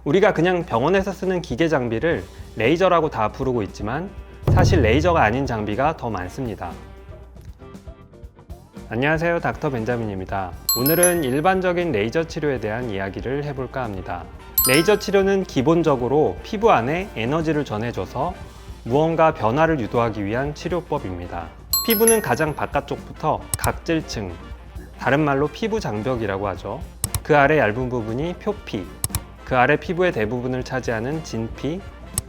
우리가 그냥 병원에서 쓰는 기계 장비를 레이저라고 다 부르고 있지만 사실 레이저가 아닌 장비가 더 많습니다. 안녕하세요, 닥터 벤자민입니다. 오늘은 일반적인 레이저 치료에 대한 이야기를 해볼까 합니다. 레이저 치료는 기본적으로 피부 안에 에너지를 전해줘서 무언가 변화를 유도하기 위한 치료법입니다. 피부는 가장 바깥쪽부터 각질층, 다른 말로 피부 장벽이라고 하죠. 그 아래 얇은 부분이 표피, 그 아래 피부의 대부분을 차지하는 진피,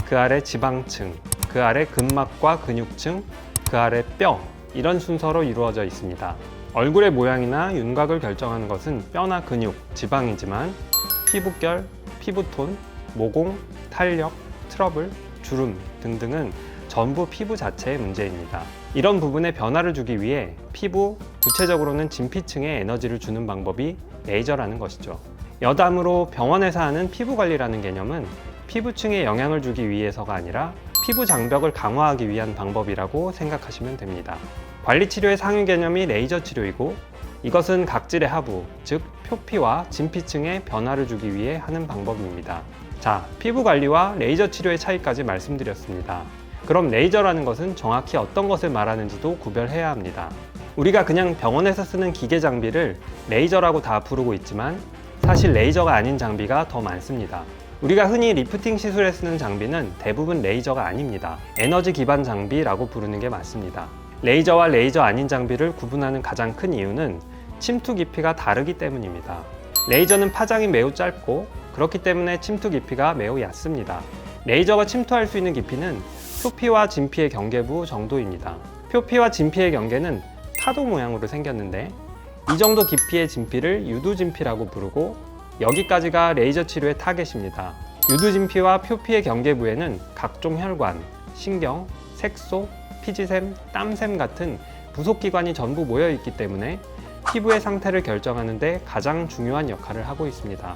그 아래 지방층, 그 아래 근막과 근육층, 그 아래 뼈, 이런 순서로 이루어져 있습니다. 얼굴의 모양이나 윤곽을 결정하는 것은 뼈나 근육, 지방이지만 피부결, 피부톤, 모공, 탄력, 트러블, 주름 등등은 전부 피부 자체의 문제입니다. 이런 부분에 변화를 주기 위해 피부, 구체적으로는 진피층에 에너지를 주는 방법이 레이저라는 것이죠. 여담으로 병원에서 하는 피부 관리라는 개념은 피부층에 영향을 주기 위해서가 아니라 피부 장벽을 강화하기 위한 방법이라고 생각하시면 됩니다. 관리 치료의 상위 개념이 레이저 치료이고 이것은 각질의 하부, 즉 표피와 진피층에 변화를 주기 위해 하는 방법입니다. 자, 피부 관리와 레이저 치료의 차이까지 말씀드렸습니다. 그럼 레이저라는 것은 정확히 어떤 것을 말하는지도 구별해야 합니다. 우리가 그냥 병원에서 쓰는 기계 장비를 레이저라고 다 부르고 있지만 사실 레이저가 아닌 장비가 더 많습니다. 우리가 흔히 리프팅 시술에 쓰는 장비는 대부분 레이저가 아닙니다. 에너지 기반 장비라고 부르는 게 맞습니다. 레이저와 레이저 아닌 장비를 구분하는 가장 큰 이유는 침투 깊이가 다르기 때문입니다. 레이저는 파장이 매우 짧고 그렇기 때문에 침투 깊이가 매우 얕습니다. 레이저가 침투할 수 있는 깊이는 표피와 진피의 경계부 정도입니다. 표피와 진피의 경계는 파도 모양으로 생겼는데 이 정도 깊이의 진피를 유두진피라고 부르고 여기까지가 레이저 치료의 타겟입니다. 유두진피와 표피의 경계부에는 각종 혈관, 신경, 색소, 피지샘, 땀샘 같은 부속기관이 전부 모여 있기 때문에 피부의 상태를 결정하는 데 가장 중요한 역할을 하고 있습니다.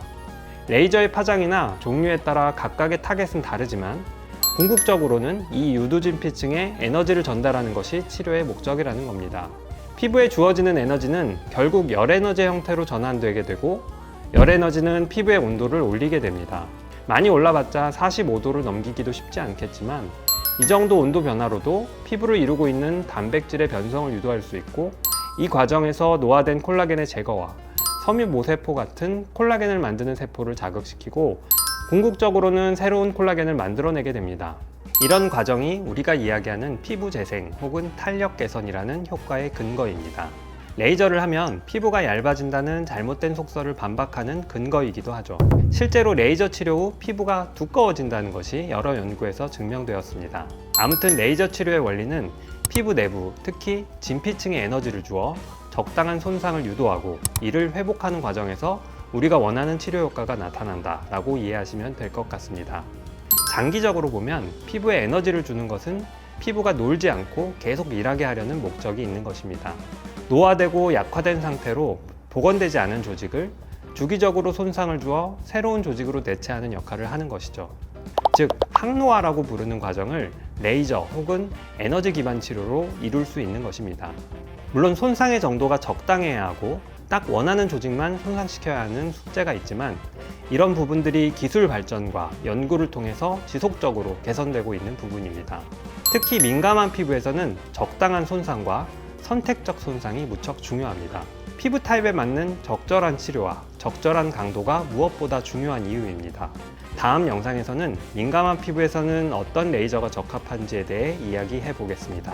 레이저의 파장이나 종류에 따라 각각의 타겟은 다르지만 궁극적으로는 이 유두진피층에 에너지를 전달하는 것이 치료의 목적이라는 겁니다. 피부에 주어지는 에너지는 결국 열에너지 형태로 전환되게 되고 열에너지는 피부의 온도를 올리게 됩니다. 많이 올라봤자 45도를 넘기기도 쉽지 않겠지만 이 정도 온도 변화로도 피부를 이루고 있는 단백질의 변성을 유도할 수 있고 이 과정에서 노화된 콜라겐의 제거와 섬유 모세포 같은 콜라겐을 만드는 세포를 자극시키고 궁극적으로는 새로운 콜라겐을 만들어내게 됩니다. 이런 과정이 우리가 이야기하는 피부 재생 혹은 탄력 개선이라는 효과의 근거입니다. 레이저를 하면 피부가 얇아진다는 잘못된 속설을 반박하는 근거이기도 하죠. 실제로 레이저 치료 후 피부가 두꺼워진다는 것이 여러 연구에서 증명되었습니다. 아무튼 레이저 치료의 원리는 피부 내부, 특히 진피층에 에너지를 주어 적당한 손상을 유도하고 이를 회복하는 과정에서 우리가 원하는 치료 효과가 나타난다 라고 이해하시면 될 것 같습니다. 장기적으로 보면 피부에 에너지를 주는 것은 피부가 놀지 않고 계속 일하게 하려는 목적이 있는 것입니다. 노화되고 약화된 상태로 복원되지 않은 조직을 주기적으로 손상을 주어 새로운 조직으로 대체하는 역할을 하는 것이죠. 즉, 항노화라고 부르는 과정을 레이저 혹은 에너지 기반 치료로 이룰 수 있는 것입니다. 물론 손상의 정도가 적당해야 하고 딱 원하는 조직만 손상시켜야 하는 숙제가 있지만 이런 부분들이 기술 발전과 연구를 통해서 지속적으로 개선되고 있는 부분입니다. 특히 민감한 피부에서는 적당한 손상과 선택적 손상이 무척 중요합니다. 피부 타입에 맞는 적절한 치료와 적절한 강도가 무엇보다 중요한 이유입니다. 다음 영상에서는 민감한 피부에서는 어떤 레이저가 적합한지에 대해 이야기해 보겠습니다.